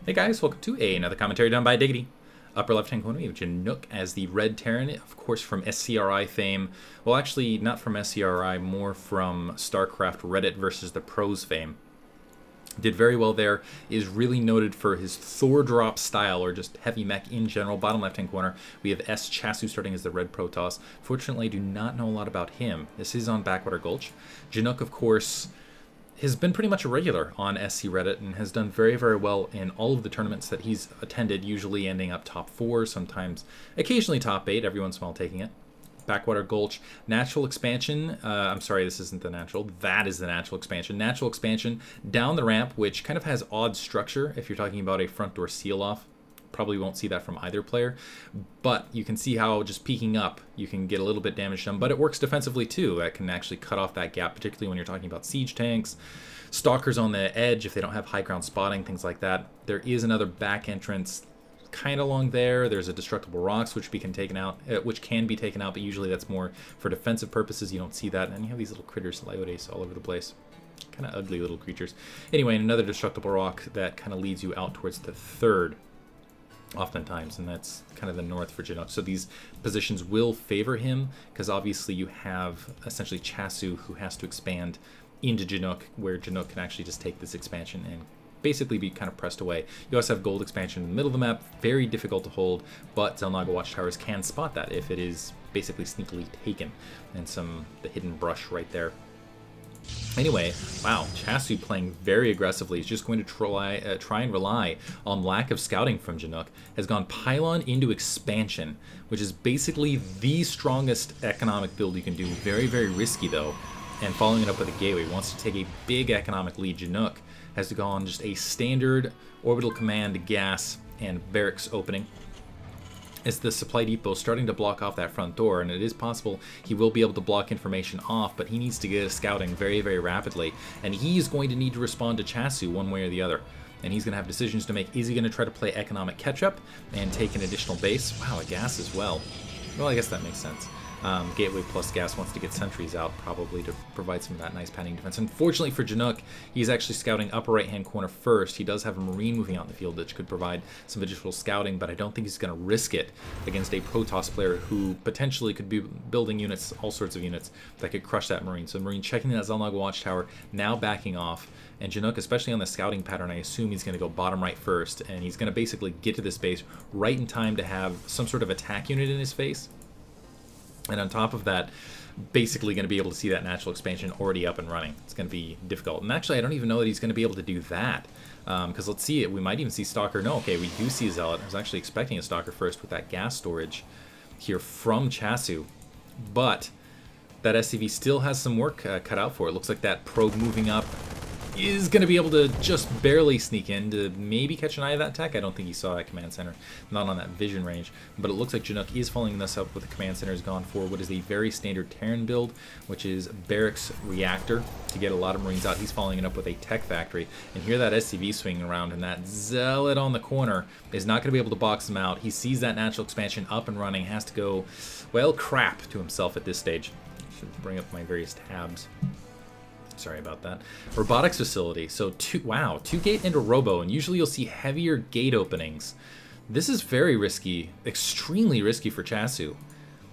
Hey guys, welcome to another commentary done by Diggity. Upper left hand corner, we have Janook as the red Terran, of course from SCRI fame. Well, actually, not from SCRI, more from Starcraft Reddit versus the pros fame. Did very well there, is really noted for his Thor drop style, or just heavy mech in general. Bottom left hand corner, we have SChasu starting as the red protoss. Fortunately, I do not know a lot about him. This is on BackWater Gulch. Janook, of course, has been pretty much a regular on SC Reddit and has done very, very well in all of the tournaments that he's attended, usually ending up top 4, sometimes occasionally top 8, every once in a while taking it. BackWater Gulch, natural expansion, I'm sorry, this isn't the natural, that is the natural expansion. Natural expansion down the ramp, which kind of has odd structure if you're talking about a front door seal-off. Probably won't see that from either player, but you can see how just peeking up you can get a little bit damage done, but it works defensively too. That can actually cut off that gap, particularly when you're talking about siege tanks, stalkers on the edge if they don't have high ground spotting, things like that. There is another back entrance kind of along there. There's a destructible rocks which can be taken out, but usually that's more for defensive purposes. You don't see that, and you have these little critters, Leodes, all over the place. Kind of ugly little creatures. Anyway, another destructible rock that kind of leads you out towards the third, oftentimes, and that's kind of the north for Janook. So these positions will favor him because obviously you have essentially SChasu who has to expand into Janook, where Janook can actually just take this expansion and basically be kind of pressed away. You also have gold expansion in the middle of the map, very difficult to hold, but Xel'Naga watchtowers can spot that if it is basically sneakily taken, and the hidden brush right there. Anyway, wow, SChasu playing very aggressively. He's just going to try and rely on lack of scouting from Janook. Has gone pylon into expansion, which is basically the strongest economic build you can do. Very, very risky though. And following it up with a gateway, wants to take a big economic lead. Janook has to go on just a standard orbital command gas and barracks opening. It's the supply depot starting to block off that front door, and it is possible he will be able to block information off, but he needs to get a scouting very, very rapidly, and he's going to need to respond to SChasu one way or the other. And he's going to have decisions to make. Is he going to try to play economic catch-up and take an additional base? Wow, a gas as well. Well, I guess that makes sense. Gateway plus gas wants to get sentries out, probably to provide some of that nice padding defense. Unfortunately for Janook, he's actually scouting upper right-hand corner first. He does have a Marine moving out in the field, which could provide some additional scouting, but I don't think he's going to risk it against a Protoss player who potentially could be building units, all sorts of units, that could crush that Marine. So Marine checking that Xel'Naga watchtower, now backing off, and Janook, especially on the scouting pattern, I assume he's going to go bottom right first, and he's going to basically get to this base right in time to have some sort of attack unit in his face. And on top of that, basically going to be able to see that natural expansion already up and running. It's going to be difficult. And actually, I don't even know that he's going to be able to do that. Because let's see it. We might even see Stalker. No, okay, we do see Zealot. I was actually expecting a Stalker first with that gas storage here from SChasu. But that SCV still has some work cut out for it. Looks like that probe moving up is going to be able to just barely sneak in to maybe catch an eye of that tech. I don't think he saw that command center, not on that vision range, but it looks like Janook is following this up with the command center has gone for what is a very standard Terran build, which is barracks reactor to get a lot of Marines out. He's following it up with a tech factory, and here that SCV swinging around, and that Zealot on the corner is not going to be able to box him out. He sees that natural expansion up and running, has to go, well, crap to himself at this stage. I should bring up my various tabs. Sorry about that. Robotics facility. So two gate into robo, and usually you'll see heavier gate openings. This is very risky, extremely risky for SChasu,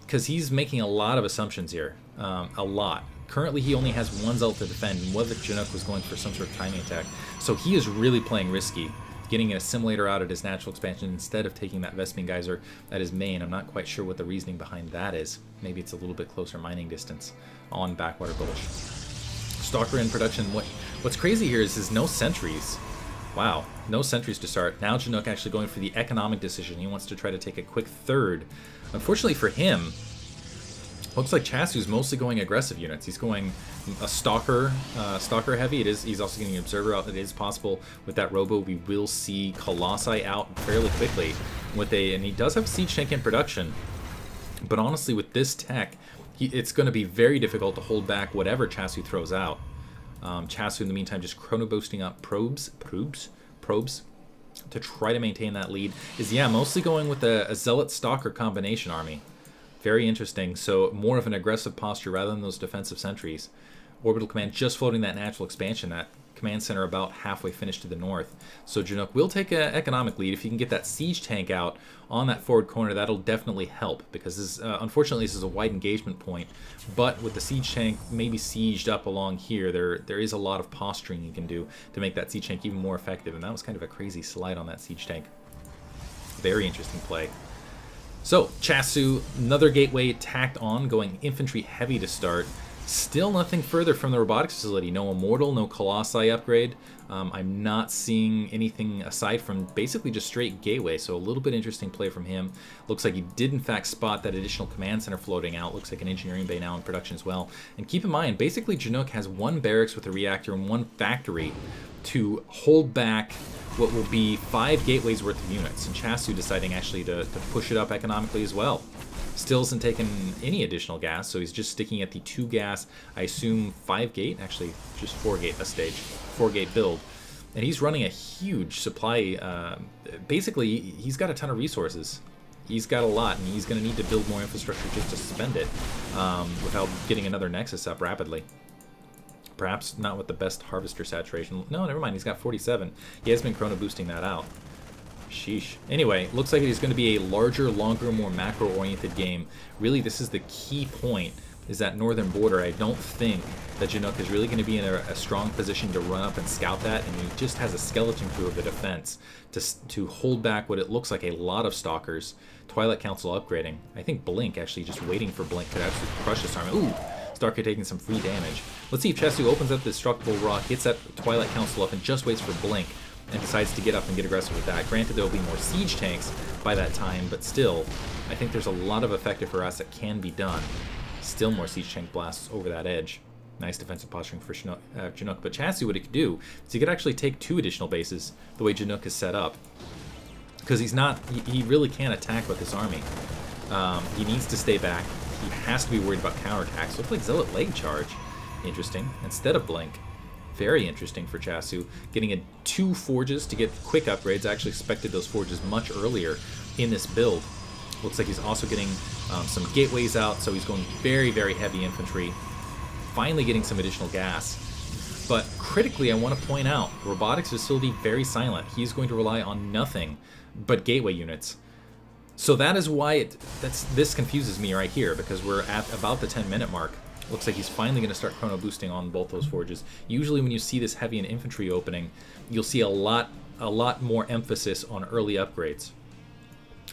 because he's making a lot of assumptions here. A lot. Currently he only has one Zealot to defend, and what if Janook was going for some sort of timing attack? So he is really playing risky, getting an assimilator out at his natural expansion instead of taking that Vespene Geyser at his main. I'm not quite sure what the reasoning behind that is. Maybe it's a little bit closer mining distance on BackWater Gulch. Stalker in production. What's crazy here is no sentries. Wow, no sentries to start. Now Janook actually going for the economic decision. He wants to try to take a quick third. Unfortunately for him, looks like SChasu's mostly going aggressive units. He's going a stalker heavy. He's also getting an observer out. It is possible with that robo we will see Colossi out fairly quickly and he does have siege tank in production. But honestly, with this tech, it's going to be very difficult to hold back whatever SChasu throws out. SChasu, in the meantime, just chrono boosting up probes to try to maintain that lead. Is, yeah, mostly going with a Zealot Stalker combination army. Very interesting. So more of an aggressive posture rather than those defensive sentries. Orbital command just floating that natural expansion that command center about halfway finished to the north. So Janook will take an economic lead. If you can get that siege tank out on that forward corner, that'll definitely help, because this, unfortunately this is a wide engagement point, but with the siege tank maybe sieged up along here, there is a lot of posturing you can do to make that siege tank even more effective, and that was kind of a crazy slide on that siege tank. Very interesting play. So SChasu, another gateway tacked on, going infantry heavy to start. Still nothing further from the robotics facility. No Immortal, no Colossi upgrade. I'm not seeing anything aside from basically just straight gateway, so a little bit interesting play from him. Looks like he did in fact spot that additional command center floating out. Looks like an engineering bay now in production as well. And keep in mind, basically Janook has one barracks with a reactor and one factory to hold back what will be 5 gateways worth of units, and SChasu deciding actually to push it up economically as well. Still hasn't taken any additional gas, so he's just sticking at the 2 gas, I assume 5 gate, actually just 4 gate a stage, 4 gate build. And he's running a huge supply, basically he's got a ton of resources. He's got a lot, and he's going to need to build more infrastructure just to spend it without getting another Nexus up rapidly. Perhaps not with the best harvester saturation. No, never mind, he's got 47. He has been chrono boosting that out. Sheesh. Anyway, looks like it's going to be a larger, longer, more macro-oriented game. Really, this is the key point, is that northern border. I don't think that Janook is really going to be in a strong position to run up and scout that, and he just has a skeleton crew of the defense to hold back what it looks like a lot of stalkers. Twilight Council upgrading. I think Blink, actually just waiting for Blink, could actually crush this army. Ooh! Starker taking some free damage. Let's see if SChasu opens up this Destructible Rock, gets that Twilight Council up, and just waits for Blink, and decides to get up and get aggressive with that. Granted, there will be more siege tanks by that time, but still, I think there's a lot of effective harass that can be done. Still more siege tank blasts over that edge. Nice defensive posturing for Janook. But SChasu, what he could do is he could actually take 2 additional bases the way Janook is set up, because he really can't attack with this army. He needs to stay back. He has to be worried about counterattacks. Looks like Zealot leg charge. Interesting. Instead of Blink. Very interesting for SChasu. Getting 2 forges to get quick upgrades. I actually expected those forges much earlier in this build. Looks like he's also getting some gateways out, so he's going very, very heavy infantry. Finally getting some additional gas. But critically, I want to point out, robotics facility very silent. He's going to rely on nothing but gateway units. So that is why this confuses me right here, because we're at about the 10-minute mark. Looks like he's finally going to start chrono boosting on both those forges. Usually when you see this heavy and infantry opening, you'll see a lot more emphasis on early upgrades,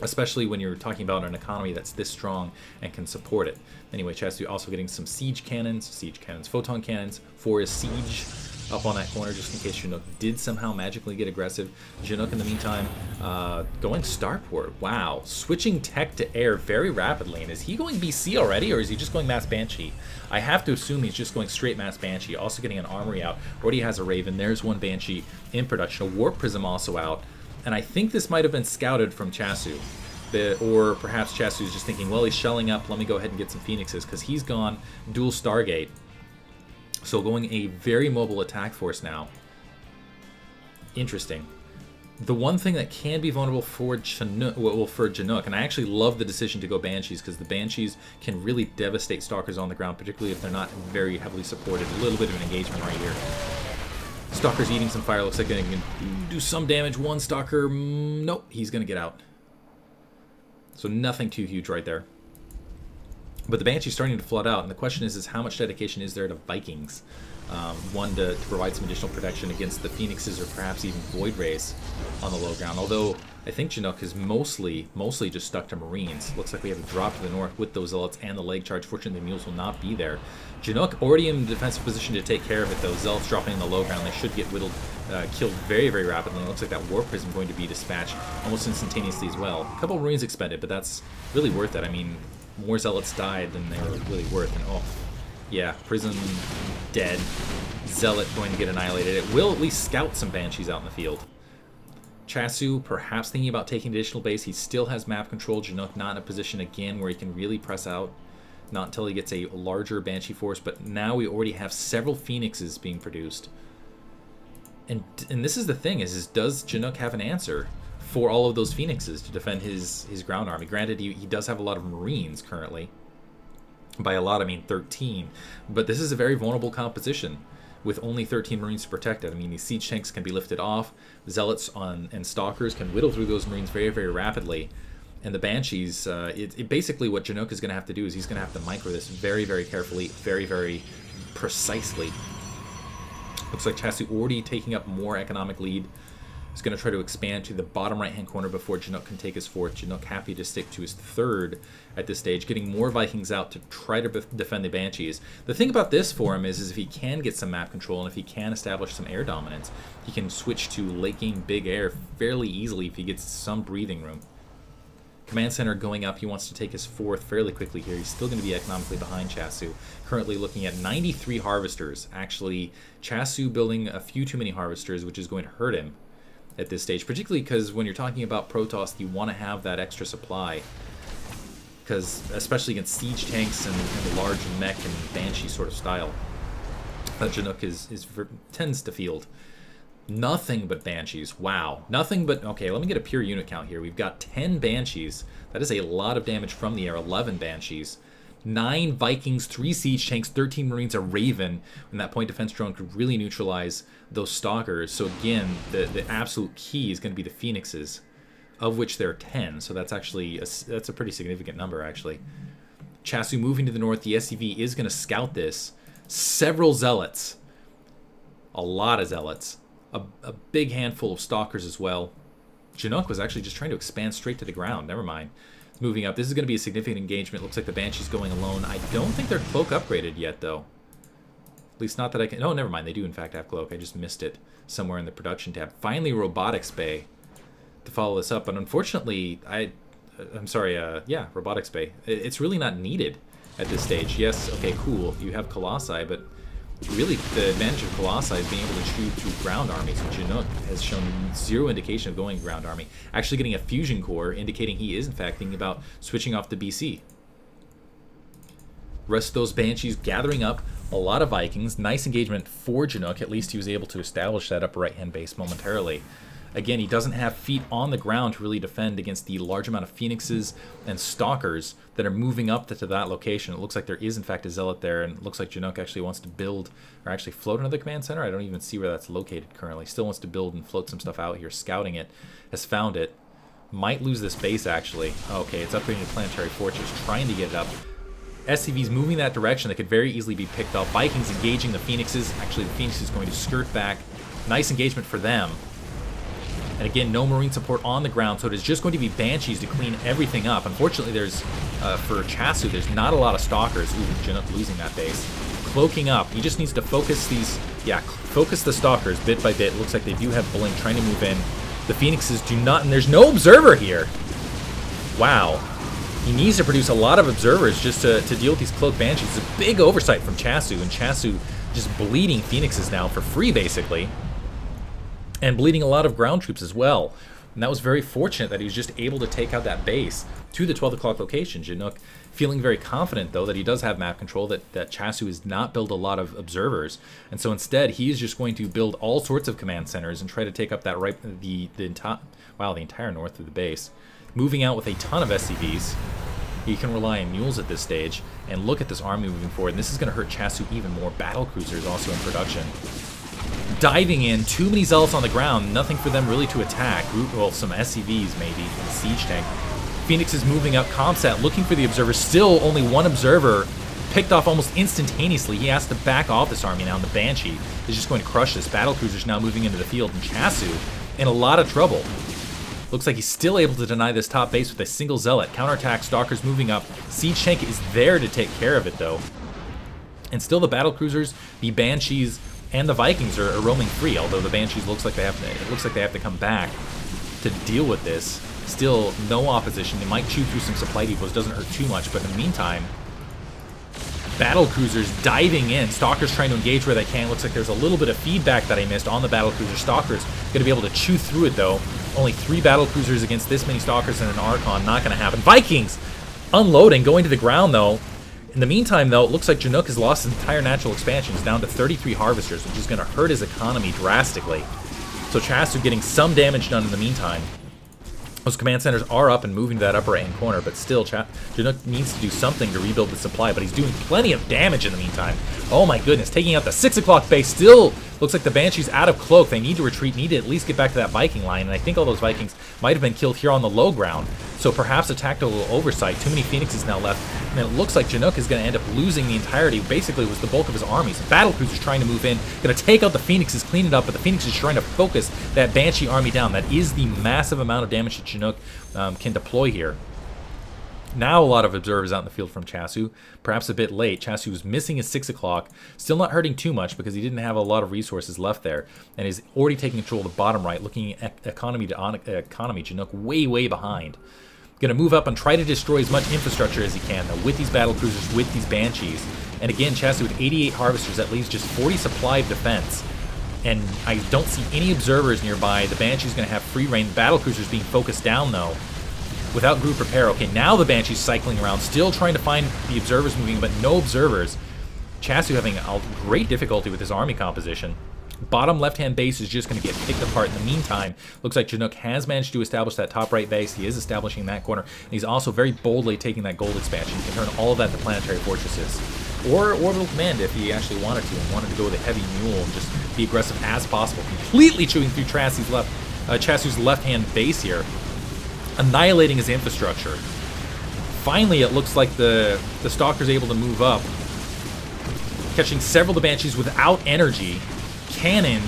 especially when you're talking about an economy that's this strong and can support it. Anyway, SChasu also getting some siege cannons, photon cannons for his siege up on that corner, just in case Janook did somehow magically get aggressive. Janook, in the meantime, going starport. Wow. Switching tech to air very rapidly. And is he going BC already, or is he just going Mass Banshee? I have to assume he's just going straight Mass Banshee. Also getting an armory out. Already has a Raven. There's one Banshee in production. A Warp Prism also out. And I think this might have been scouted from SChasu. Or perhaps SChasu is just thinking, well, he's shelling up. Let me go ahead and get some Phoenixes, because he's gone dual Stargate. So going a very mobile attack force now. Interesting. The one thing that can be vulnerable for Janook, and I actually love the decision to go Banshees, because the Banshees can really devastate Stalkers on the ground, particularly if they're not very heavily supported. A little bit of an engagement right here. Stalker's eating some fire. Looks like they can do some damage. One Stalker, nope, he's going to get out. So nothing too huge right there. But the Banshee's starting to flood out, and the question is how much dedication is there to Vikings? One, to provide some additional protection against the Phoenixes, or perhaps even Void Rays on the low ground. Although, I think Janook is mostly just stuck to Marines. Looks like we have a drop to the north with those Zealots and the leg charge. Fortunately, the Mules will not be there. Janook already in the defensive position to take care of it, though. Zealots dropping in the low ground. They should get killed very, very rapidly. It looks like that Warp Prism going to be dispatched almost instantaneously as well. A couple of Marines expended, but that's really worth it. I mean, more Zealots died than they were really worth, and oh, yeah, Prism dead. Zealot going to get annihilated. It will at least scout some Banshees out in the field. SChasu perhaps thinking about taking additional base. He still has map control. Janook not in a position again where he can really press out. Not until he gets a larger Banshee force, but now we already have several Phoenixes being produced. And this is the thing, is does Janook have an answer for all of those Phoenixes to defend his ground army? Granted, he does have a lot of Marines currently. By a lot, I mean 13. But this is a very vulnerable composition. with only 13 Marines to protect it. I mean, these siege tanks can be lifted off. Zealots and Stalkers can whittle through those Marines very, very rapidly. And the Banshees, basically what Janook is going to have to do is he's going to have to micro this very, very carefully, very, very precisely. Looks like SChasu already taking up more economic lead. He's going to try to expand to the bottom right-hand corner before Janook can take his fourth. Janook happy to stick to his third at this stage, getting more Vikings out to try to defend the Banshees. The thing about this for him is if he can get some map control and if he can establish some air dominance, he can switch to late game big air fairly easily if he gets some breathing room. Command Center going up. He wants to take his fourth fairly quickly here. He's still going to be economically behind SChasu. Currently looking at 93 harvesters. Actually, SChasu building a few too many harvesters, which is going to hurt him at this stage. Particularly because when you're talking about protoss, you want to have that extra supply. Because especially against siege tanks and the large mech and banshee sort of style, Janook tends to field. Nothing but Banshees. Wow. Nothing but... Okay, let me get a pure unit count here. We've got 10 Banshees. That is a lot of damage from the air. 11 Banshees. 9 Vikings, 3 Siege Tanks, 13 Marines, a Raven. And that point defense drone could really neutralize those Stalkers. So again, the absolute key is going to be the Phoenixes, of which there are 10. So that's actually... that's a pretty significant number, actually. SChasu moving to the north. The SCV is going to scout this. Several Zealots. A lot of Zealots. A big handful of Stalkers as well. Janook was actually just trying to expand straight to the ground. Never mind. It's moving up. This is going to be a significant engagement. Looks like the Banshee's going alone. I don't think they're cloak upgraded yet, though. At least not that I can... Oh, never mind. They do, in fact, have cloak. I just missed it somewhere in the production tab. Finally, Robotics Bay to follow this up. But unfortunately, I'm sorry, yeah, Robotics Bay. It's really not needed at this stage. Yes, okay, cool. You have Colossi, but... really, the advantage of Colossi is being able to shoot through ground armies. Janook has shown zero indication of going ground army. Actually getting a fusion core, indicating he is, in fact, thinking about switching off to BC. Rest of those Banshees gathering up a lot of Vikings. Nice engagement for Janook. At least he was able to establish that upper right-hand base momentarily. Again, he doesn't have feet on the ground to really defend against the large amount of Phoenixes and Stalkers that are moving up to that location. It looks like there is, in fact, a Zealot there, and it looks like Janook actually wants to build, or actually float another command center. I don't even see where that's located currently. Still wants to build and float some stuff out here. Scouting it. Has found it. Might lose this base, actually. Okay, it's upgrading to Planetary Fortress, trying to get it up. SCV's moving that direction. That could very easily be picked up. Vikings engaging the Phoenixes. Actually, the Phoenix is going to skirt back. Nice engagement for them. And again, no Marine support on the ground, so it is just going to be Banshees to clean everything up. Unfortunately, there's, for SChasu, there's not a lot of Stalkers. Ooh, Janook losing that base. Cloaking up. He just needs to focus these, yeah, focus the Stalkers bit by bit. Looks like they do have Blink trying to move in. The Phoenixes do not, and there's no Observer here. Wow. He needs to produce a lot of Observers just to deal with these Cloaked Banshees. It's a big oversight from SChasu, and SChasu just bleeding Phoenixes now for free, basically. And bleeding a lot of ground troops as well. And that was very fortunate that he was just able to take out that base to the 12 o'clock location. Janook feeling very confident, though, that he does have map control, that SChasu has not built a lot of observers. And so instead, he is just going to build all sorts of command centers and try to take up that the entire north of the base. Moving out with a ton of SCVs. He can rely on mules at this stage. And look at this army moving forward. And this is going to hurt SChasu even more. Battle cruisers also in production. Diving in, too many Zealots on the ground, nothing for them really to attack. Well, some SCVs maybe, and a siege tank. Phoenix is moving up Comsat, looking for the observer. Still only one observer, picked off almost instantaneously. He has to back off this army now, and the Banshee is just going to crush this. Battlecruiser's now moving into the field, and SChasu in a lot of trouble. Looks like he's still able to deny this top base with a single Zealot. Counterattack, Stalkers moving up. Siege tank is there to take care of it, though. And still the Battlecruisers, the Banshees, and the Vikings are roaming free, although the Banshees looks like they have to come back to deal with this. Still no opposition. They might chew through some supply depots, doesn't hurt too much, but in the meantime, Battlecruisers diving in. Stalkers trying to engage where they can. Looks like there's a little bit of feedback that I missed on the Battlecruiser. Stalkers going to be able to chew through it, though. Only 3 Battlecruisers against this many Stalkers and an Archon. Not going to happen. Vikings unloading, going to the ground, though. In the meantime, though, it looks like Janook has lost his entire natural expansion. He's down to 33 Harvesters, which is going to hurt his economy drastically. So SChasu getting some damage done in the meantime. Those command centers are up and moving to that upper right-hand corner, but still, Janook needs to do something to rebuild the supply, but he's doing plenty of damage in the meantime. Oh my goodness, taking out the 6 o'clock base. Still looks like the Banshee's out of cloak. They need to retreat, need to at least get back to that Viking line, and I think all those Vikings might have been killed here on the low ground. So perhaps a tactical oversight. Too many Phoenixes now left, and it looks like Janook is going to end up losing the entirety. Basically, it was the bulk of his armies. Battlecruisers trying to move in, going to take out the Phoenixes, clean it up, but the Phoenixes trying to focus that Banshee army down. That is the massive amount of damage that Janook can deploy here. Now a lot of observers out in the field from SChasu, perhaps a bit late. SChasu was missing his 6 o'clock, still not hurting too much because he didn't have a lot of resources left there, and is already taking control of the bottom right, looking at economy to economy. Janook way behind. Going to move up and try to destroy as much infrastructure as he can, though, with these battlecruisers, with these Banshees. And again, SChasu with 88 harvesters, that leaves just 40 supply of defense. And I don't see any observers nearby. The Banshee's going to have free reign. The battlecruisers being focused down, though, without group repair. Okay, now the Banshee's cycling around, still trying to find the observers moving, but no observers. SChasu having a great difficulty with his army composition. Bottom left-hand base is just going to get picked apart. In the meantime, looks like Janook has managed to establish that top right base. He is establishing that corner, and he's also very boldly taking that gold expansion. He can turn all of that to planetary fortresses. Or orbital command if he actually wanted to, and wanted to go with a heavy mule and just be aggressive as possible. Completely chewing through SChasu's left-hand base here, annihilating his infrastructure. Finally, it looks like the Stalker's able to move up, catching several of the Banshees without energy. Cannon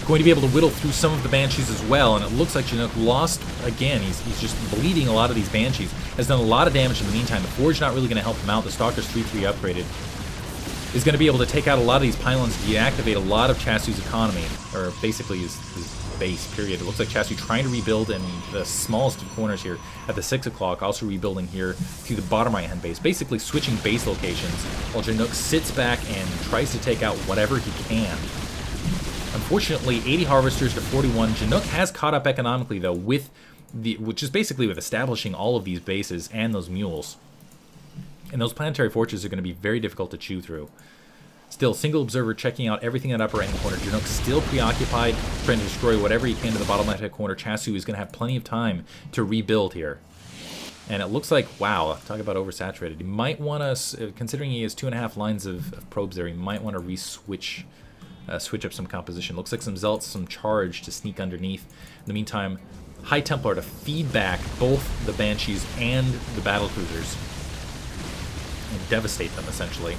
going to be able to whittle through some of the Banshees as well, and it looks like Janook lost again. He's just bleeding a lot of these Banshees. Has done a lot of damage in the meantime. The Forge not really going to help him out. The Stalker's 3-3 upgraded. Is going to be able to take out a lot of these pylons, deactivate a lot of SChasu's economy, or basically his base, period. It looks like SChasu trying to rebuild in the smallest of corners here at the 6 o'clock, also rebuilding here to the bottom right-hand base, basically switching base locations, while Janook sits back and tries to take out whatever he can. Unfortunately, 80 harvesters to 41. Janook has caught up economically, though, which is basically with establishing all of these bases and those mules. And those planetary fortresses are going to be very difficult to chew through. Still, single observer checking out everything in that upper right-hand corner. Janook still preoccupied, trying to destroy whatever he can to the bottom left-hand corner. SChasu is going to have plenty of time to rebuild here. And it looks like, wow, talk about oversaturated. He might want to, considering he has 2.5 lines of probes there, he might want to switch up some composition. Looks like some Zealots, some charge to sneak underneath. In the meantime, High Templar to feed back both the Banshees and the battlecruisers and devastate them, essentially.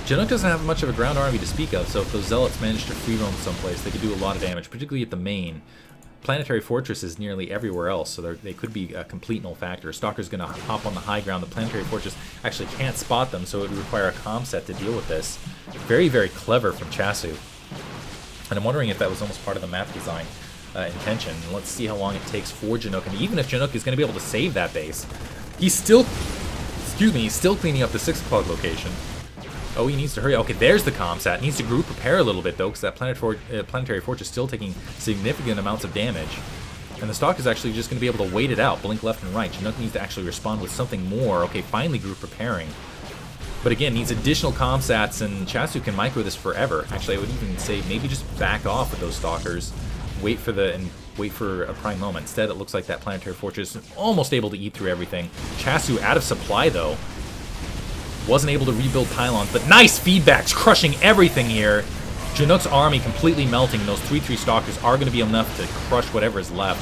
Janook doesn't have much of a ground army to speak of, so if those Zealots manage to free roam someplace, they could do a lot of damage, particularly at the main. Planetary Fortress is nearly everywhere else, so they could be a complete null factor. Stalker's going to hop on the high ground. The Planetary Fortress actually can't spot them, so it would require a comm set to deal with this. Very, very clever from SChasu. And I'm wondering if that was almost part of the map design intention. Let's see how long it takes for Janook. And even if Janook is going to be able to save that base, he's still, he's still cleaning up the 6 o'clock location. Oh, he needs to hurry. Okay, there's the comsat. Needs to group repair a little bit, though, because that planetary fortress is still taking significant amounts of damage. And the stock is actually just going to be able to wait it out, blink left and right. Janook needs to actually respond with something more. Okay, finally group repairing. But again, needs additional comsats, and SChasu can micro this forever. Actually, I would even say maybe just back off with those stalkers. Wait for a prime moment. Instead, it looks like that planetary fortress is almost able to eat through everything. SChasu out of supply, though. Wasn't able to rebuild pylons, but nice feedbacks, crushing everything here. Janook's army completely melting, and those 3-3 stalkers are going to be enough to crush whatever is left.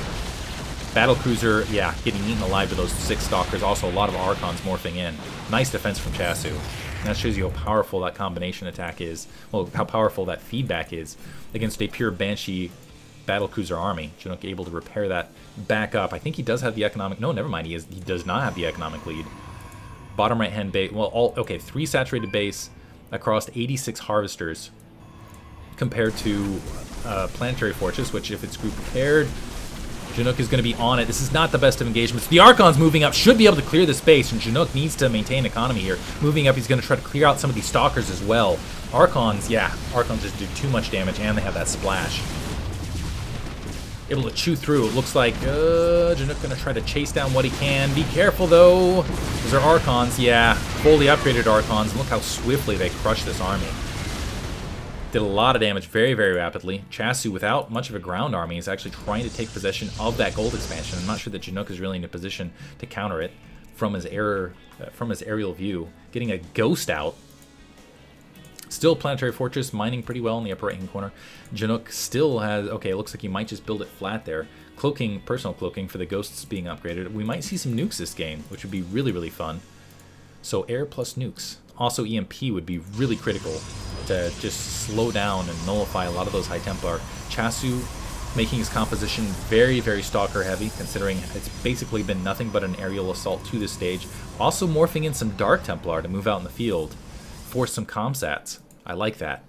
Battlecruiser, yeah, getting eaten alive to those 6 stalkers. Also, a lot of Archons morphing in. Nice defense from SChasu. And that shows you how powerful that combination attack is. Well, how powerful that feedback is against a pure Banshee Battlecruiser army. Janook able to repair that back up. I think he does have the economic... No, never mind. He does not have the economic lead. Bottom right-hand base, well, okay, 3 saturated base across 86 harvesters compared to Planetary Fortress, which if it's group repaired, Janook is going to be on it. This is not the best of engagements. The Archons moving up should be able to clear the space, and Janook needs to maintain economy here. Moving up, he's going to try to clear out some of these Stalkers as well. Archons, yeah, Archons just do too much damage, and they have that splash. Able to chew through. It looks like Janook going to try to chase down what he can. Be careful, though. Those are Archons, yeah. Fully upgraded Archons. Look how swiftly they crush this army. Did a lot of damage very, very rapidly. SChasu, without much of a ground army, is actually trying to take possession of that gold expansion. I'm not sure that Janook is really in a position to counter it from his aerial view. Getting a ghost out. Still Planetary Fortress mining pretty well in the upper right-hand corner. Janook still has... Okay, it looks like he might just build it flat there. Cloaking, personal cloaking for the ghosts being upgraded. We might see some nukes this game, which would be really, really fun. So air plus nukes. Also EMP would be really critical to just slow down and nullify a lot of those High Templar. SChasu making his composition very, very stalker heavy, considering it's basically been nothing but an aerial assault to this stage. Also morphing in some Dark Templar to move out in the field. Force some comsats. I like that.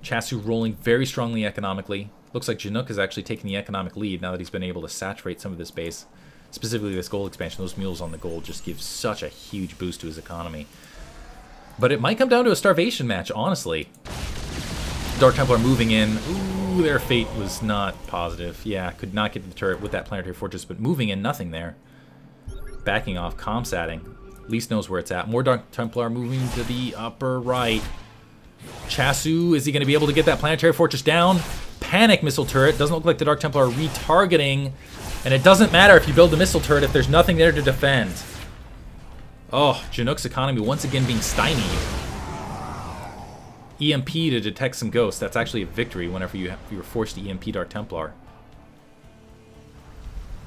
SChasu rolling very strongly economically. Looks like Janook is actually taking the economic lead now that he's been able to saturate some of this base. Specifically this gold expansion. Those mules on the gold just give such a huge boost to his economy. But it might come down to a starvation match, honestly. Dark Templar moving in. Ooh, their fate was not positive. Yeah, could not get to the turret with that Planetary Fortress, but moving in, nothing there. Backing off, comsatting. Least knows where it's at. More Dark Templar moving to the upper right. SChasu, is he going to be able to get that Planetary Fortress down? Panic missile turret. Doesn't look like the Dark Templar are retargeting. And it doesn't matter if you build the missile turret if there's nothing there to defend. Oh, Janook's economy once again being stymied. EMP to detect some ghosts. That's actually a victory whenever you were forced to EMP Dark Templar.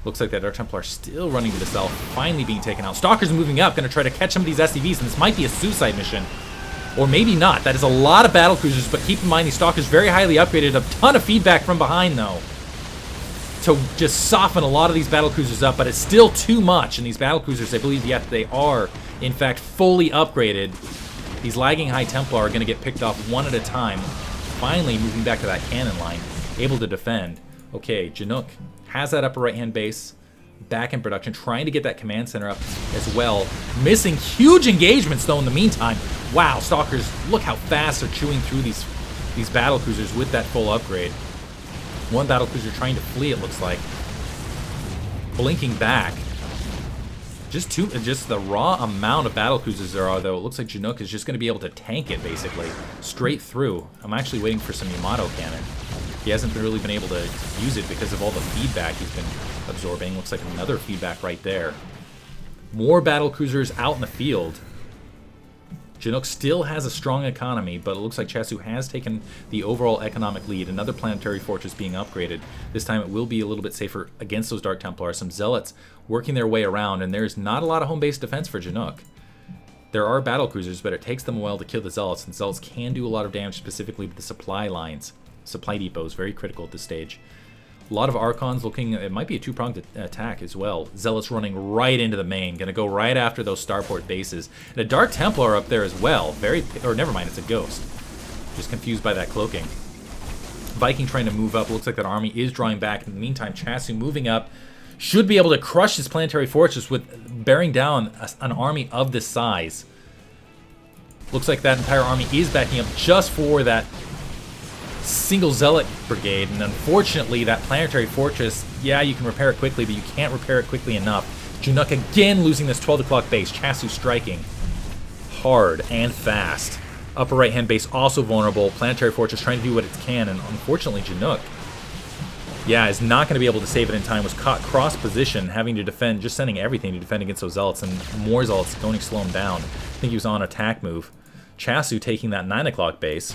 Looks like that Dark Templar still running to the south, finally being taken out. Stalker's moving up, going to try to catch some of these SCVs, and this might be a suicide mission. Or maybe not. That is a lot of battlecruisers, but keep in mind these Stalkers very highly upgraded. A ton of feedback from behind, though, to just soften a lot of these battlecruisers up, but it's still too much. And these battlecruisers, I believe, yet they are, in fact, fully upgraded. These lagging High Templar are going to get picked off one at a time. Finally moving back to that cannon line, able to defend. Okay, Janook has that upper right-hand base back in production, trying to get that command center up as well. Missing huge engagements, though, in the meantime. Wow, Stalkers, look how fast they're chewing through these battlecruisers with that full upgrade. One battlecruiser trying to flee, it looks like. Blinking back. Just the raw amount of battlecruisers there are, though. It looks like Janook is just going to be able to tank it, basically. Straight through. I'm actually waiting for some Yamato cannon. He hasn't really been able to use it because of all the feedback he's been absorbing. Looks like another feedback right there. More battlecruisers out in the field. Janook still has a strong economy, but it looks like SChasu has taken the overall economic lead. Another Planetary Fortress being upgraded. This time it will be a little bit safer against those Dark Templars. Some Zealots working their way around, and there's not a lot of home-based defense for Janook. There are battlecruisers, but it takes them a while to kill the Zealots, and Zealots can do a lot of damage, specifically with the supply lines. Supply depots, very critical at this stage. A lot of Archons looking, it might be a two-pronged attack as well. Zealots running right into the main, gonna go right after those starport bases. And a Dark Templar up there as well. Or never mind, it's a Ghost. Just confused by that cloaking. Viking trying to move up, looks like that army is drawing back. In the meantime, SChasu moving up, should be able to crush this Planetary Fortress with bearing down an army of this size. Looks like that entire army is backing up just for that single Zealot brigade, and unfortunately that Planetary Fortress, yeah, you can repair it quickly, but you can't repair it quickly enough. Janook again losing this 12 o'clock base. SChasu striking hard and fast. Upper right hand base also vulnerable. Planetary Fortress trying to do what it can, and unfortunately Janook, yeah, is not going to be able to save it in time. Was caught cross position, having to defend, just sending everything to defend against those Zealots, and more Zealots going to slow him down. I think he was on attack move. SChasu taking that 9 o'clock base.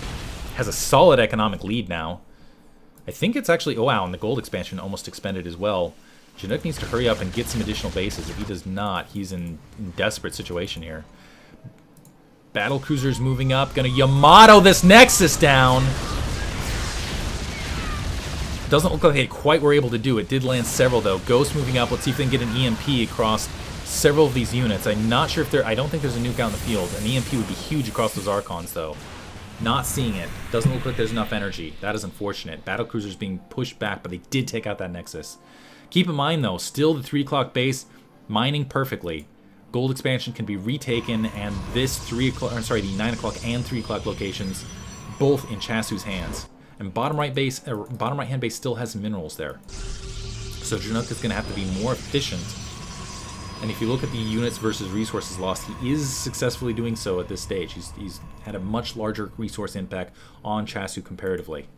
Has a solid economic lead now. I think it's actually... Oh, wow, and the gold expansion almost expended as well. Janook needs to hurry up and get some additional bases. If he does not, he's in desperate situation here. Battlecruisers moving up. Gonna Yamato this Nexus down. Doesn't look like they quite were able to do it. Did land several, though. Ghost moving up. Let's see if they can get an EMP across several of these units. I'm not sure if there... I don't think there's a nuke out in the field. An EMP would be huge across those Archons, though. Not seeing it. Doesn't look like there's enough energy. That is unfortunate. Battlecruisers being pushed back, but they did take out that Nexus. Keep in mind, though, still the 3 o'clock base mining perfectly. Gold expansion can be retaken, and this 3 o'clock, or sorry, the 9 o'clock and 3 o'clock locations, both in SChasu's hands. And bottom right hand base still has minerals there. So Janook is going to have to be more efficient And if you look at the units versus resources lost, he is successfully doing so at this stage. He's had a much larger resource impact on SChasu comparatively.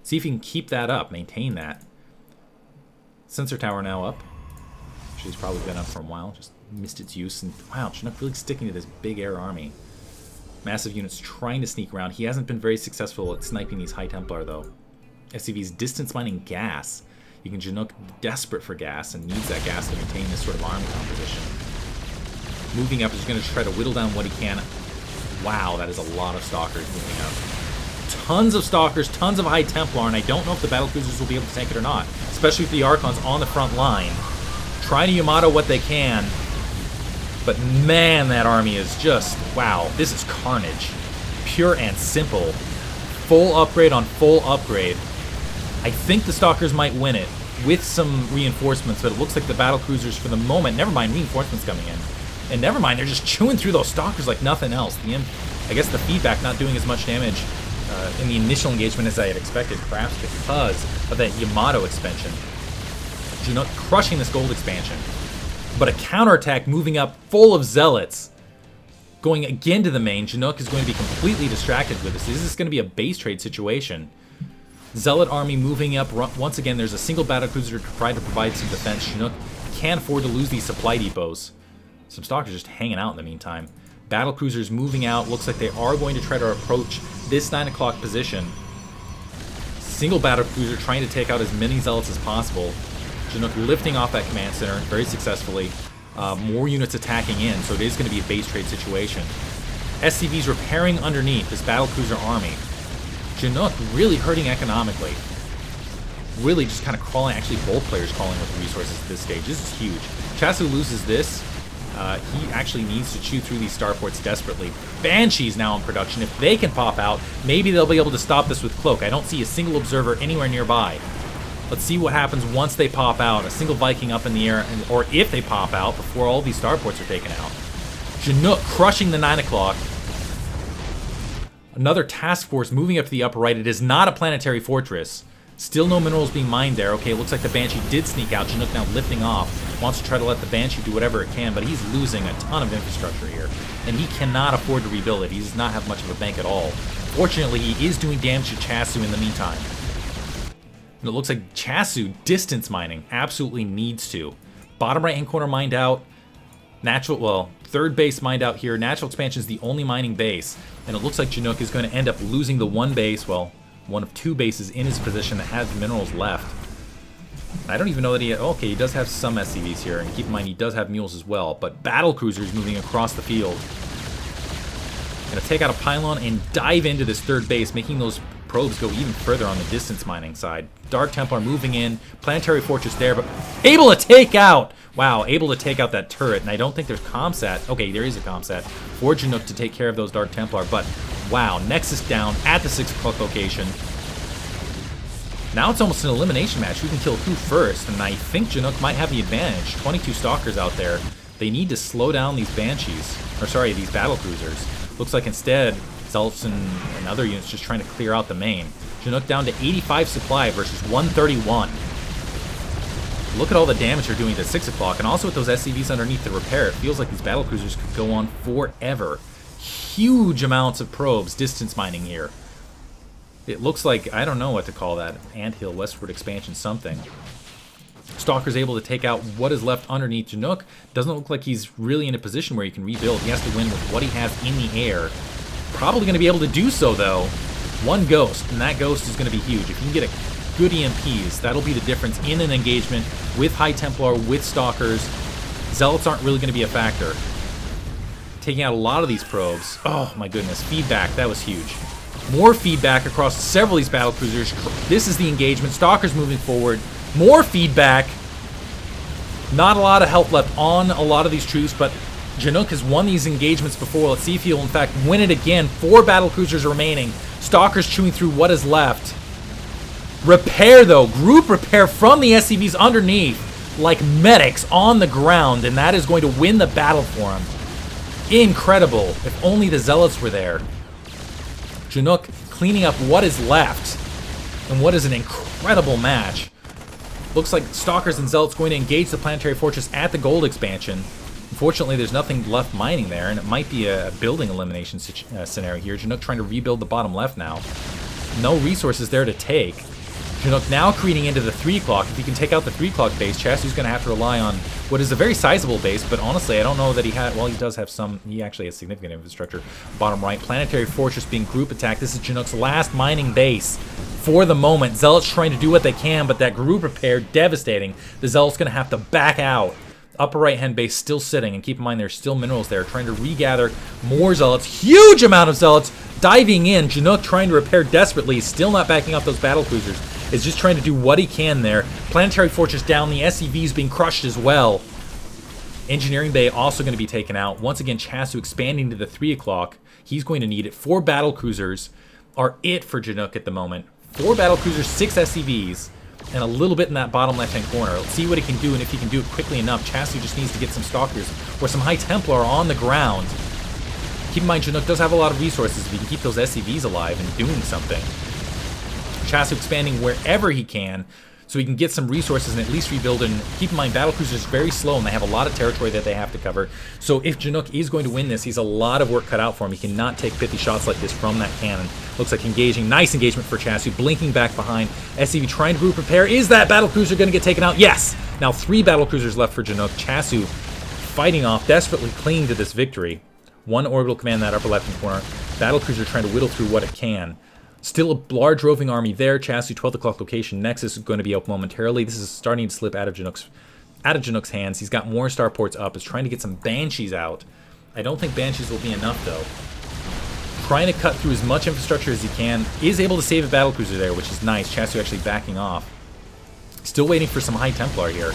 See if he can keep that up, maintain that. Sensor tower now up. She's probably been up for a while, just missed its use. And wow, Janook really sticking to this big air army. Massive units trying to sneak around. He hasn't been very successful at sniping these High Templar though. SCV's distance mining gas. You can Janook desperate for gas and needs that gas to maintain this sort of army composition. Moving up is going to try to whittle down what he can. Wow, that is a lot of Stalkers moving up. Tons of Stalkers, tons of High Templar, and I don't know if the battlecruisers will be able to tank it or not. Especially with the Archons on the front line. Trying to Yamato what they can. But man, that army is just, wow, this is carnage. Pure and simple. Full upgrade on full upgrade. I think the Stalkers might win it with some reinforcements, but it looks like the battlecruisers for the moment, never mind reinforcements coming in. And never mind, they're just chewing through those Stalkers like nothing else. I guess the feedback not doing as much damage in the initial engagement as I had expected, perhaps because of that Yamato expansion. Janook crushing this gold expansion. But a counterattack moving up full of Zealots. Going again to the main, Janook is going to be completely distracted with this. This is going to be a base trade situation. Zealot army moving up. Once again, there's a single battlecruiser to try to provide some defense. Janook can't afford to lose these supply depots. Some Stalkers just hanging out in the meantime. Battlecruisers moving out. Looks like they are going to try to approach this 9 o'clock position. Single battlecruiser trying to take out as many Zealots as possible. Janook lifting off that command center very successfully. More units attacking in, so it is going to be a base trade situation. SCV's repairing underneath this battlecruiser army. Janook really hurting economically. Really just kind of crawling, actually both players crawling with the resources at this stage. This is huge. SChasu loses this. He actually needs to chew through these starports desperately. Banshees now in production. If they can pop out, maybe they'll be able to stop this with Cloak. I don't see a single observer anywhere nearby. Let's see what happens once they pop out. A single Viking up in the air, or if they pop out before all these starports are taken out. Janook crushing the 9 o'clock. Another task force moving up to the upper right. It is not a planetary fortress. Still no minerals being mined there. Okay, it looks like the Banshee did sneak out. Janook now lifting off. Wants to try to let the Banshee do whatever it can, but he's losing a ton of infrastructure here. And he cannot afford to rebuild it. He does not have much of a bank at all. Fortunately, he is doing damage to SChasu in the meantime. And it looks like SChasu distance mining absolutely needs to. Bottom right hand corner mined out. Natural, well, third base mined out here. Natural expansion is the only mining base. And it looks like Janook is going to end up losing the one base, well, one of two bases in his position that has minerals left. I don't even know that he... Okay, he does have some SCVs here, and keep in mind he does have mules as well, but battlecruisers moving across the field. Gonna take out a pylon and dive into this third base, making those probes go even further on the distance mining side. Dark Templar moving in, planetary fortress there, but able to take out... Wow, able to take out that turret, and I don't think there's comsat. Okay, there is a comsat for Janook to take care of those Dark Templar, but wow, Nexus down at the 6 o'clock location. Now it's almost an elimination match. Who can kill who first? And I think Janook might have the advantage. 22 Stalkers out there. They need to slow down these Banshees. Or sorry, these Battlecruisers. Looks like instead, Zelfs and other units just trying to clear out the main. Janook down to 85 supply versus 131. Look at all the damage they're doing at 6 o'clock. And also with those SCVs underneath to repair, it feels like these Battlecruisers could go on forever. Huge amounts of probes distance mining here. It looks like, I don't know what to call that, anthill, westward expansion, something. Stalker's able to take out what is left underneath Janook. Doesn't look like he's really in a position where he can rebuild. He has to win with what he has in the air. Probably going to be able to do so, though. One ghost, and that ghost is going to be huge. If you can get a good EMPs, that'll be the difference in an engagement with High Templar, with Stalkers. Zealots aren't really going to be a factor. Taking out a lot of these probes. Oh my goodness, feedback, that was huge. More feedback across several of these battlecruisers. This is the engagement. Stalkers moving forward. More feedback. Not a lot of health left on a lot of these troops, but Janook has won these engagements before. Let's see if he'll in fact win it again. 4 battlecruisers remaining. Stalkers chewing through what is left. Repair though. Group repair from the SCVs underneath like medics on the ground, and that is going to win the battle for him. Incredible. If only the Zealots were there. Janook cleaning up what is left. And what is an incredible match. Looks like Stalkers and Zealots going to engage the Planetary Fortress at the gold expansion. Unfortunately, there's nothing left mining there, and it might be a building elimination scenario here. Janook trying to rebuild the bottom left now. No resources there to take. Janook now creating into the 3 o'clock. If he can take out the 3 o'clock base, SChasu's going to have to rely on what is a very sizable base, but honestly, I don't know that he had... Well, he does have some... He actually has significant infrastructure. Bottom right, Planetary Fortress being group attacked. This is Janook's last mining base for the moment. Zealots trying to do what they can, but that group repair, devastating. The Zealots going to have to back out. Upper right-hand base still sitting, and keep in mind there's still minerals there, trying to regather more Zealots. Huge amount of Zealots diving in. Janook trying to repair desperately, still not backing up those battle cruisers. Is just trying to do what he can there. Planetary Fortress down, the SCVs being crushed as well. Engineering Bay also going to be taken out. Once again, SChasu expanding to the 3 o'clock. He's going to need it. 4 battle cruisers are it for Janook at the moment. 4 battle cruisers, 6 SCVs, and a little bit in that bottom left-hand corner. Let's see what he can do, and if he can do it quickly enough. SChasu just needs to get some Stalkers or some High Templar on the ground. Keep in mind, Janook does have a lot of resources if he can keep those SCVs alive and doing something. SChasu expanding wherever he can so he can get some resources and at least rebuild. And keep in mind, battlecruisers is very slow and they have a lot of territory that they have to cover. So if Janook is going to win this, he's a lot of work cut out for him. He cannot take 50 shots like this from that cannon. Looks like engaging. Nice engagement for SChasu. Blinking back behind. SCV trying to group repair. Is that battlecruiser going to get taken out? Yes! Now 3 battlecruisers left for Janook. SChasu fighting off, desperately clinging to this victory. 1 orbital command in that upper left-hand corner. Battlecruiser trying to whittle through what it can. Still a large roving army there. SChasu, 12 o'clock location. Nexus is going to be up momentarily. This is starting to slip out of Janook's hands. He's got more starports up. Is trying to get some Banshees out. I don't think Banshees will be enough, though. Trying to cut through as much infrastructure as he can. Is able to save a battlecruiser there, which is nice. SChasu actually backing off. Still waiting for some High Templar here.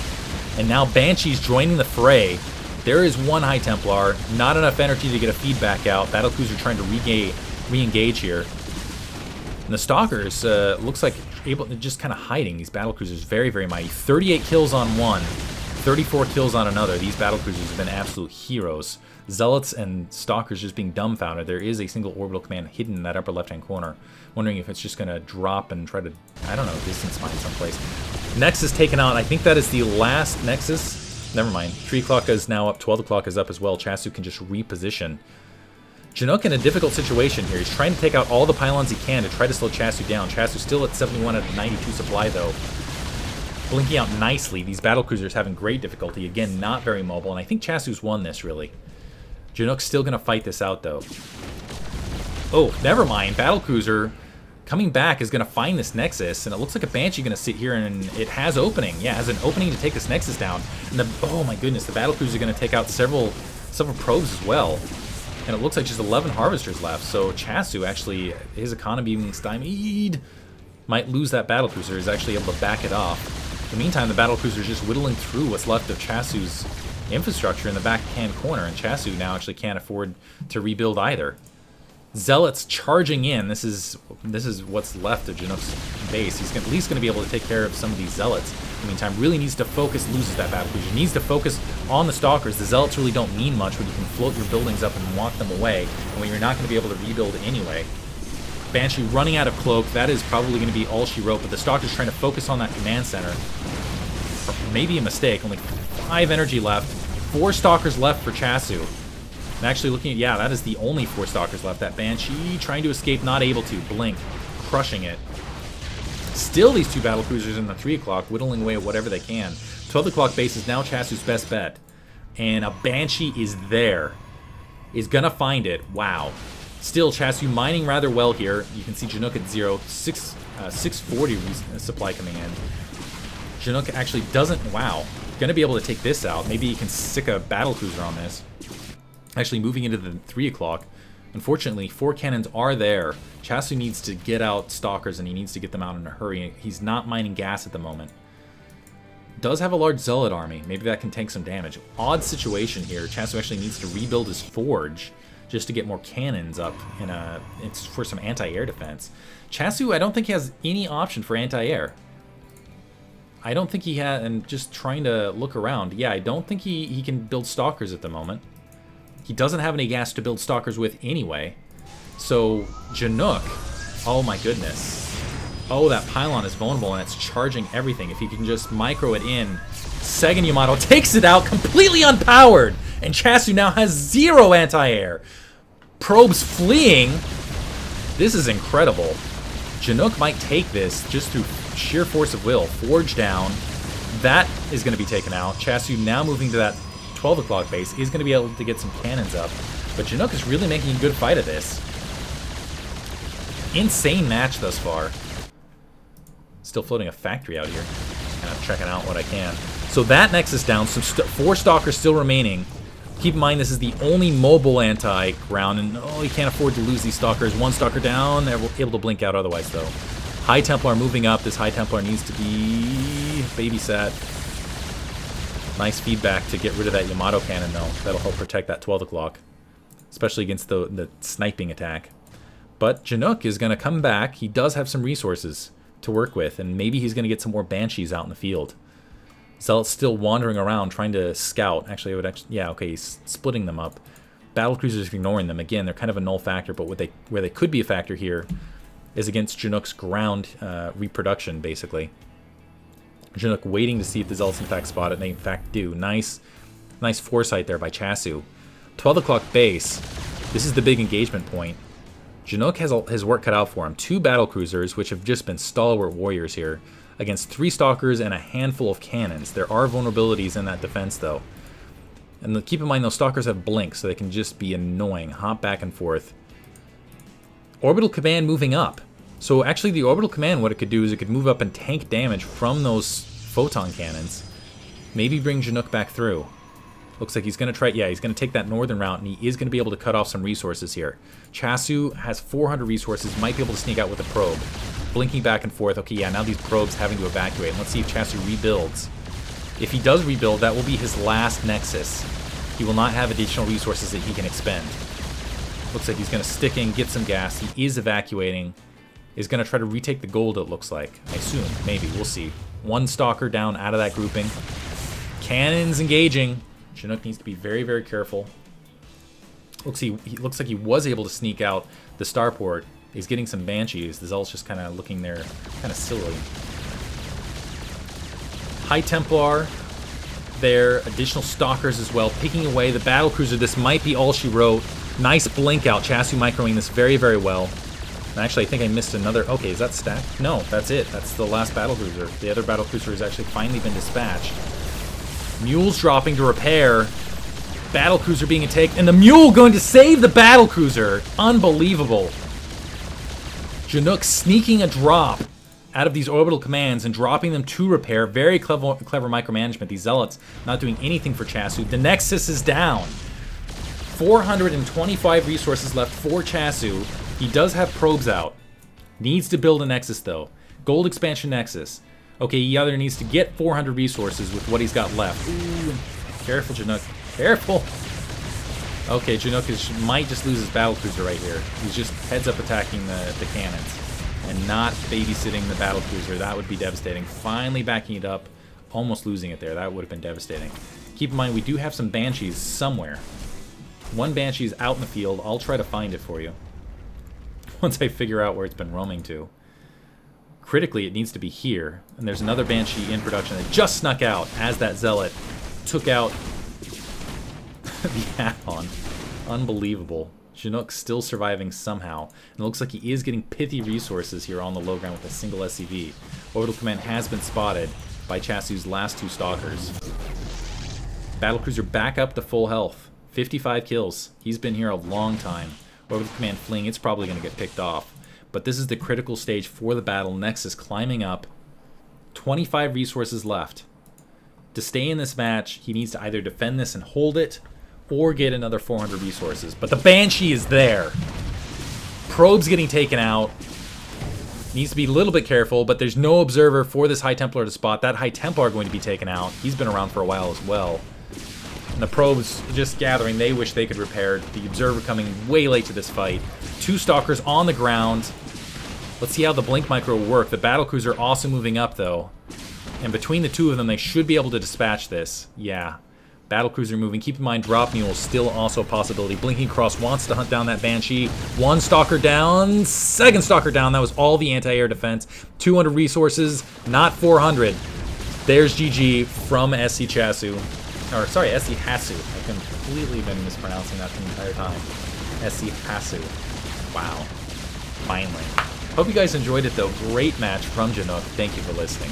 And now Banshees joining the fray. There is 1 High Templar. Not enough energy to get a feedback out. Battlecruiser trying to re-engage here. And the Stalkers looks like able to just kind of hiding. These battlecruisers very, very mighty. 38 kills on one, 34 kills on another. These battlecruisers have been absolute heroes. Zealots and Stalkers just being dumbfounded. There is a single orbital command hidden in that upper left-hand corner. Wondering if it's just going to drop and try to, I don't know, distance mine someplace. Nexus taken out. I think that is the last Nexus. Never mind. 3 o'clock is now up. 12 o'clock is up as well. SChasu can just reposition. Janook in a difficult situation here. He's trying to take out all the pylons he can to try to slow SChasu down. SChasu still at 71 out of 92 supply, though. Blinking out nicely. These battlecruisers having great difficulty. Again, not very mobile, and I think SChasu's won this, really. Janook's still going to fight this out, though. Oh, never mind. Battlecruiser coming back is going to find this Nexus, and it looks like a Banshee going to sit here, and it has opening. Yeah, it has an opening to take this Nexus down. And oh my goodness, the Battlecruiser is going to take out several probes as well. And it looks like just 11 Harvesters left, so SChasu actually, his economy being stymied, might lose that battlecruiser, is actually able to back it off. In the meantime, the battlecruiser is just whittling through what's left of SChasu's infrastructure in the backhand corner, and SChasu now actually can't afford to rebuild either. Zealots charging in. This is what's left of Janook's base. He's at least going to be able to take care of some of these Zealots. In the meantime, really needs to focus, loses that battlecruiser. Needs to focus on the Stalkers. The Zealots really don't mean much when you can float your buildings up and walk them away, and when you're not going to be able to rebuild anyway. Banshee running out of cloak. That is probably going to be all she wrote, but the Stalkers trying to focus on that command center. Maybe a mistake. Only 5 energy left. 4 Stalkers left for SChasu. And actually looking at, yeah, that is the only 4 Stalkers left. That Banshee trying to escape, not able to. Blink, crushing it. Still these 2 battlecruisers in the 3 o'clock, whittling away at whatever they can. 12 o'clock base is now SChasu's best bet. And a Banshee is there. Is gonna find it. Wow. Still, SChasu mining rather well here. You can see Janook at 0. 640 supply coming in. Janook actually doesn't, wow. Gonna be able to take this out. Maybe he can stick a battlecruiser on this. Actually moving into the 3 o'clock. Unfortunately, 4 cannons are there. SChasu needs to get out Stalkers, and he needs to get them out in a hurry. He's not mining gas at the moment. Does have a large Zealot army. Maybe that can tank some damage. Odd situation here. SChasu actually needs to rebuild his forge just to get more cannons up it's for some anti-air defense. SChasu, I don't think he has any option for anti-air. I don't think he had, and just trying to look around. Yeah, I don't think he can build Stalkers at the moment. He doesn't have any gas to build Stalkers with anyway. So, Janook, oh my goodness. Oh, that pylon is vulnerable and it's charging everything. If he can just micro it in. Second Yamato takes it out completely unpowered. And SChasu now has 0 anti-air. Probes fleeing. This is incredible. Janook might take this just through sheer force of will. Forge down. That is going to be taken out. SChasu now moving to that 12 o'clock base is going to be able to get some cannons up. But Janook is really making a good fight of this. Insane match thus far. Still floating a factory out here. Kind of checking out what I can. So that Nexus down. Some 4 Stalkers still remaining. Keep in mind this is the only mobile anti-ground. And oh, you can't afford to lose these Stalkers. 1 Stalker down. They're able to blink out otherwise though. High Templar moving up. This High Templar needs to be babysat. Nice feedback to get rid of that Yamato cannon though. That'll help protect that 12 o'clock. Especially against the sniping attack. But Janook is going to come back. He does have some resources to work with. And maybe he's going to get some more Banshees out in the field. Zealot's still wandering around trying to scout. Actually, yeah, okay, he's splitting them up. Battlecruisers ignoring them. Again, they're kind of a null factor, but where they could be a factor here is against Janook's ground reproduction, basically. Janook waiting to see if the Zealots in fact spot it, and they in fact do. Nice foresight there by SChasu. 12 o'clock base. This is the big engagement point. Janook has his work cut out for him. 2 battlecruisers, which have just been stalwart warriors here, against 3 Stalkers and a handful of cannons. There are vulnerabilities in that defense, though. And keep in mind, those Stalkers have blinks, so they can just be annoying. Hop back and forth. Orbital Command moving up. So actually, the Orbital Command, what it could do is it could move up and tank damage from those photon cannons. Maybe bring Janook back through. Looks like he's going to try... Yeah, he's going to take that northern route, and he is going to be able to cut off some resources here. SChasu has 400 resources, might be able to sneak out with a probe. Blinking back and forth. Okay, yeah, now these probes having to evacuate. And let's see if SChasu rebuilds. If he does rebuild, that will be his last Nexus. He will not have additional resources that he can expend. Looks like he's going to stick in, get some gas. He is evacuating. Is going to try to retake the gold, it looks like. I assume. Maybe. We'll see. 1 Stalker down out of that grouping. Cannons engaging. Janook needs to be very, very careful. Looks like he was able to sneak out the starport. He's getting some Banshees. The Zealot's just kind of looking there, kind of silly. High Templar there. Additional Stalkers as well. Picking away the Battlecruiser. This might be all she wrote. Nice blink out. SChasu microing this very, very well. And actually, I think I missed another... Okay, is that stacked? No, that's it. That's the last Battlecruiser. The other Battlecruiser has actually finally been dispatched. Mule's dropping to repair. Battlecruiser being attacked. And the Mule going to save the Battlecruiser. Unbelievable. Janook sneaking a drop out of these orbital commands and dropping them to repair. Very clever micromanagement. These Zealots not doing anything for SChasu. The Nexus is down. 425 resources left for SChasu. He does have probes out. Needs to build a Nexus, though. Gold expansion Nexus. Okay, he either needs to get 400 resources with what he's got left. Ooh, careful, Janook. Careful. Okay, Janook might just lose his battlecruiser right here. He's just heads up attacking the cannons and not babysitting the battlecruiser. That would be devastating. Finally backing it up, almost losing it there. That would have been devastating. Keep in mind, we do have some Banshees somewhere. 1 Banshee is out in the field. I'll try to find it for you once I figure out where it's been roaming to. Critically, it needs to be here. And there's another Banshee in production that just snuck out as that Zealot took out the add-on. Unbelievable. Janook's still surviving somehow. And it looks like he is getting pithy resources here on the low ground with a single SCV. Orbital Command has been spotted by SChasu's last 2 Stalkers. Battlecruiser back up to full health. 55 kills. He's been here a long time. Orbital Command fleeing. It's probably going to get picked off. But this is the critical stage for the battle. Nexus climbing up. 25 resources left. To stay in this match, he needs to either defend this and hold it, or get another 400 resources. But the Banshee is there. Probe's getting taken out. Needs to be a little bit careful, but there's no observer for this High Templar to spot. That High Templar going to be taken out. He's been around for a while as well. And the probes just gathering. They wish they could repair. The observer coming way late to this fight. 2 Stalkers on the ground. Let's see how the blink micro will work. The battlecruiser also moving up, though. And between the 2 of them, they should be able to dispatch this. Yeah. Battlecruiser moving. Keep in mind, Drop Mule still also a possibility. Blinking Cross wants to hunt down that Banshee. One Stalker down. Second Stalker down. That was all the anti-air defense. 200 resources, not 400. There's GG from SCHasu. Or, sorry, SC-Hasu. I've completely been mispronouncing that the entire time. SC-Hasu. Wow. Finally. Hope you guys enjoyed it, though. Great match from Janook. Thank you for listening.